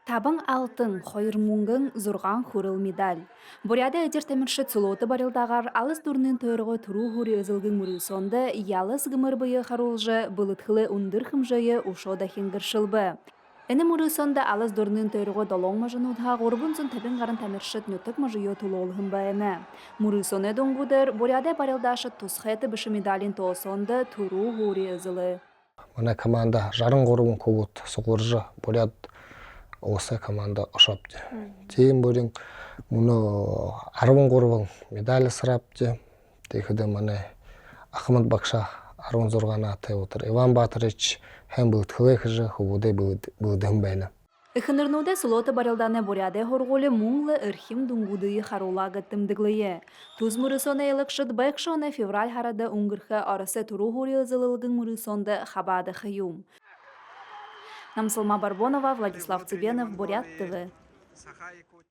Табың алтын, хойыр муңгың зурған хурыл медаль. Буряда эдер темірші цулоты барылдағар алыс дурнын тойрығы тұру хури ызылгың мұрысонды ялыс гымыр бұйы харулжы бұлытхылы ундыр хымжайы ушода хингіршілбі. Әні мұрысонда алыс дурнын тойрығы долоң мажын ұдға ғорбын зын табын ғарын таміршіт нөтік мажыйы тұлолығын байыны. Мұрысоны доңғудыр буряда барылдашы тұсқеті бішы медалін тоосонды тұру хури ызылы. Мына команда жарын ғорбын көбіт сұғыржы буряд осы команда ұшапты. Тейін бөлің мұны арвын ғорбын медалі сырапты. Текіді мұны Ахмад Бакша арвын зорғана атай отыр. Иван Батырыч hem бұлтқылы қыжы хубудай бұлдым бәйні. Ихынырнуде сулоты барылданы буряде хорголы муңлы ырхим дуңгудыйы харула гыттымдыглые. Туз мұрысоны елікшіт байқшоны февраль харады уңгырхы арысы туру хури ызылылгын мұрысонды хабады хыюм. Намсылма Барбонова, Владислав Цыбенов, Бурят ТВ.